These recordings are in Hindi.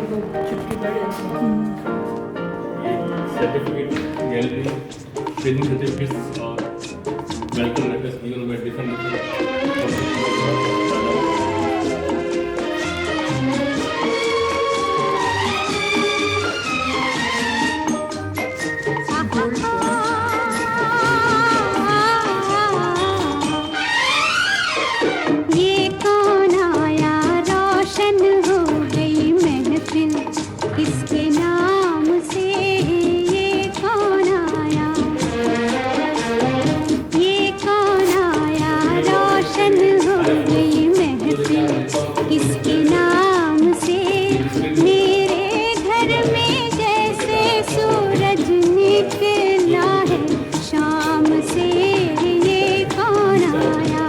तो चिपके पड़े हैं। सर्टिफिकेट गैलरी ट्रेनिंग सर्टिफिकेट्स और welcome letters given by different ये कौन आया, रोशन हो गई महफिल, किसके नाम से ये कौन आया, ये कौन आया, रोशन हो गई महफिल, किसके नाम से, मेरे घर में जैसे सूरज निकला है शाम से, ये कौन आया।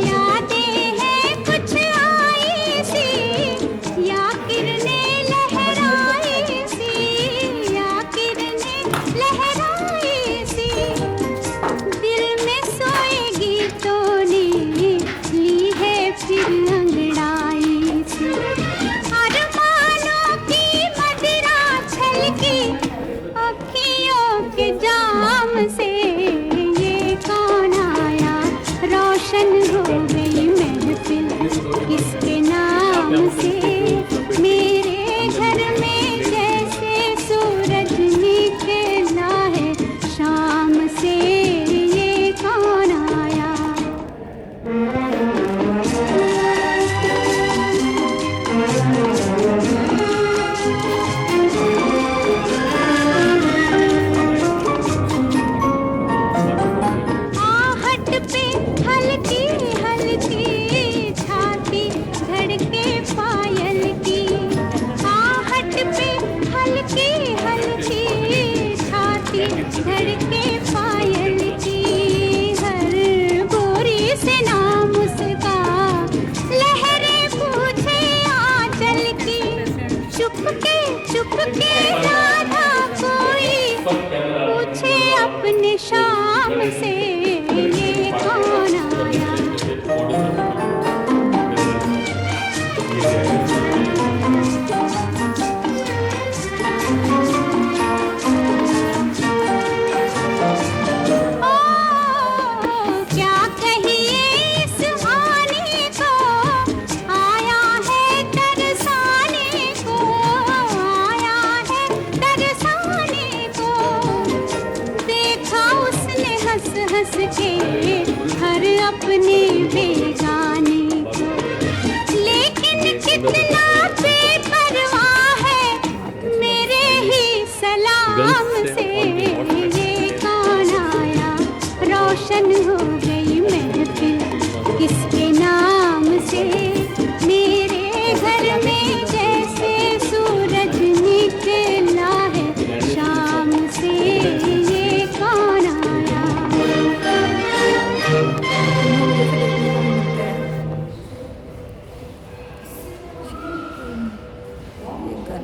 यादें हैं कुछ आई सी, या किरणें लहराई सी, या किरणें लहराई सी, दिल में सोएगी तो ली है फिर अंगड़ाई सी, अरमानों की मदिरा छलकी अखियों के जाम से, ये कौन आया, रोशन हो गई महफिल, किसके नाम से, मेरे घर में जैसे सूरज निकला है शाम से, ये कौन आया। आहट पे हल्की हल्की छाती धड़के पायल की, आहट पे हल्की हल्की छाती धड़के पायल की, हर बोरी से नाम उसका लहरें पूछे आंचल की, चुपके राधा कोई पूछे अपने शाम से, ये कौन आया। ओ क्या कहिए इस आने को, आया है तरसाने को, आया है तरसाने को, देखा उसने हंस हंस के हर अपने बेगाने को, लेकिन कितना बेपरवाह है मेरे ही सलाम से, ये कौन आया, रोशन हो गई महफिल, किसके नाम से, मेरे घर में जैसे सूरज निकला है शाम से, ये कौन आया। ये कर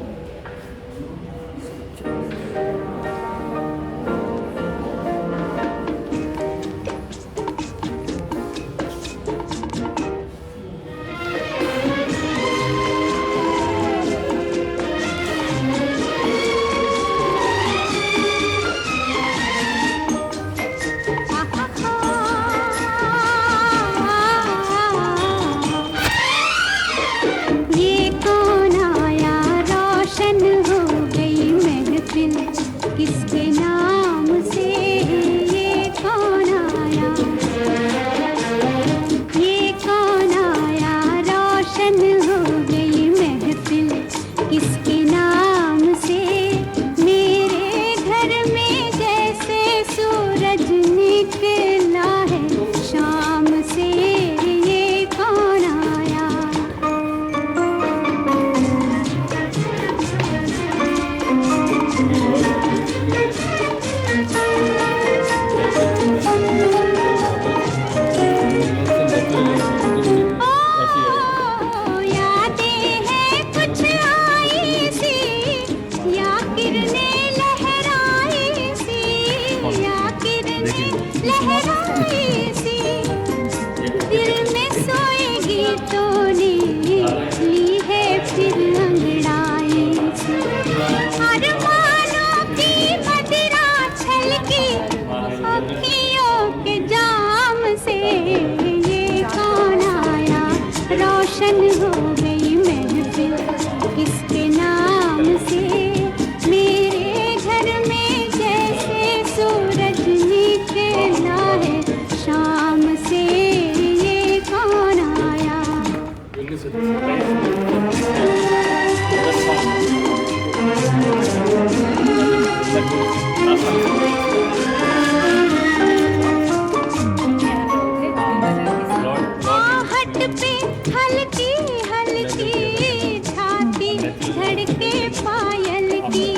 धड़के पायल की,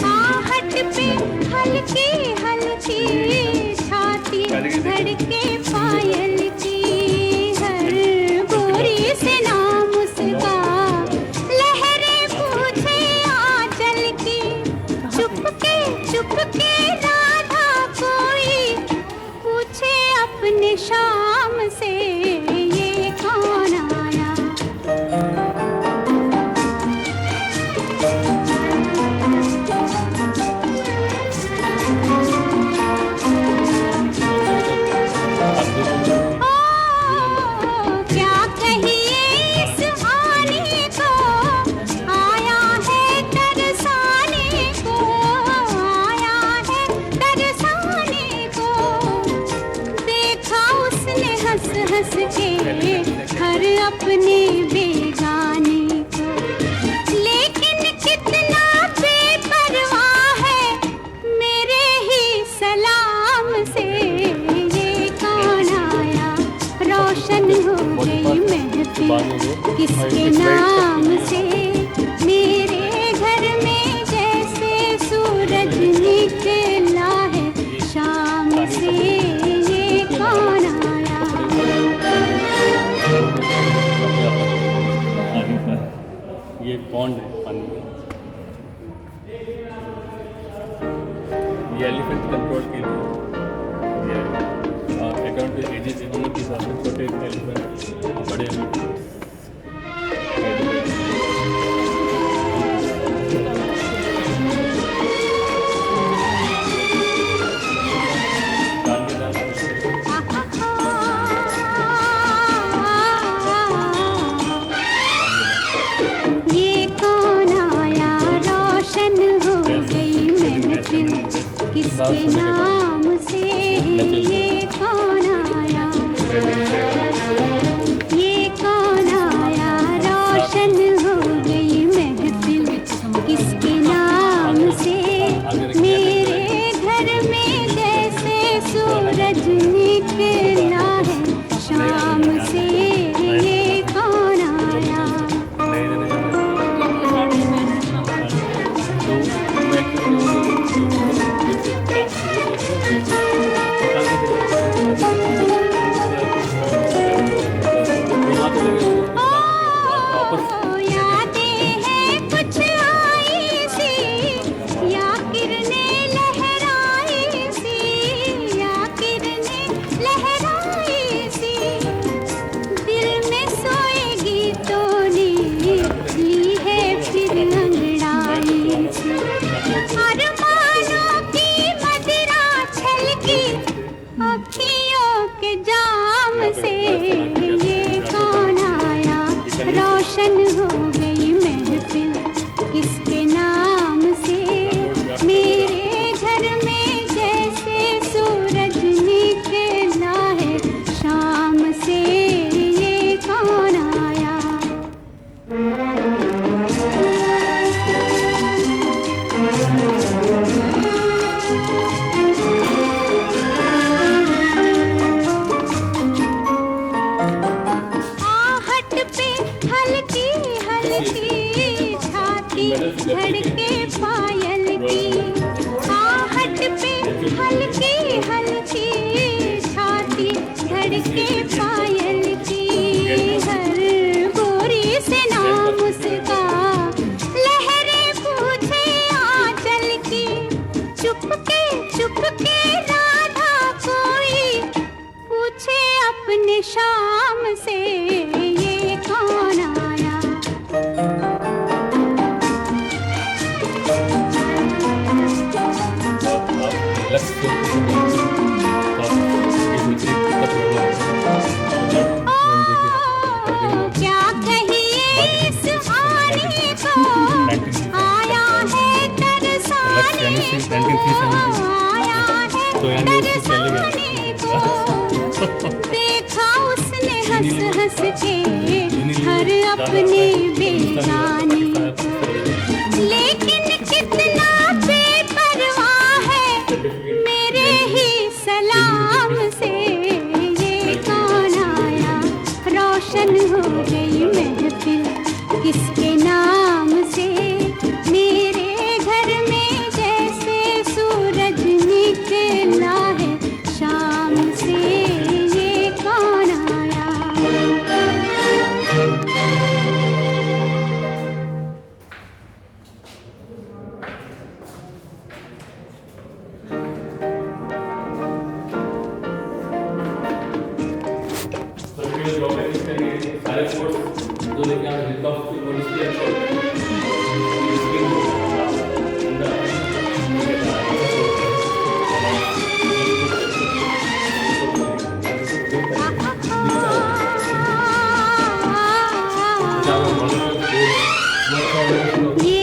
आहट पे हल्की हल्की छाती धड़के पायल की, हर गोरी से नाम उसका लहरें पूछे आंचल की, चुपके चुपके राधा कोई पूछे अपने शाम से ये कौन आया। ओ क्या कहिए इस आने को, आया है तरसाने को, आया है तरसाने को, देखा उसने हंस हंस के हर अपने बेगाने को, लेकिन कितना बेपरवाह है मेरे ही सलाम से ये कौन आया। रोशन हो गई महफिल किसके नाम से, मेरे घर में जैसे सूरज निकला है शाम से ये कौन आया। ये पॉन्ड है पानी में, ये एलिफेंट कंट्रोल के लिए अकाउंट एजेस उम्र के हिसाब से छोटे एलिफेंट बड़े एलिफेंट ये कौन आया, रोशन हो गई महफिल किसके नाम से ये कौन आया। ये कौन आया, रोशन हो गई महफिल किसके नाम से, मेरे घर में जैसे सूरज निकला है शाम से ये कौन आया। यादें हैं कुछ आई सी, या किरणें लहराई सी, या किरणें लहराई सी, दिल में सोएगी तो ली है फिर अंगड़ाई सी, अरमानों की मदिरा छलकी अखियों के जाम से ये कौन आया। रोशन हो गई महफिल किसके नाम से, मेरे घर में जैसे सूरज निकला है शाम से ये कौन आया। आहट पे हल्की हल्की छाती धड़के पायल की, आहट पे हल्की हल्की छाती धड़के पायल की, हर गोरी से नाम उसका लहरें पूछे आंचल की, चुपके चुपके राधा कोई पूछे अपने शाम से ये कौन आया। क्या कहिए इस आने को, आया है तरसाने को, आया है तरसाने को, देखा उसने हंस हंस के हर अपने बेगाने को, लेकिन कितना बेपरवाह है मेरे ही सलाम से ये कौन आया। रोशन हो गई महफिल किसके नाम जनरेशन ये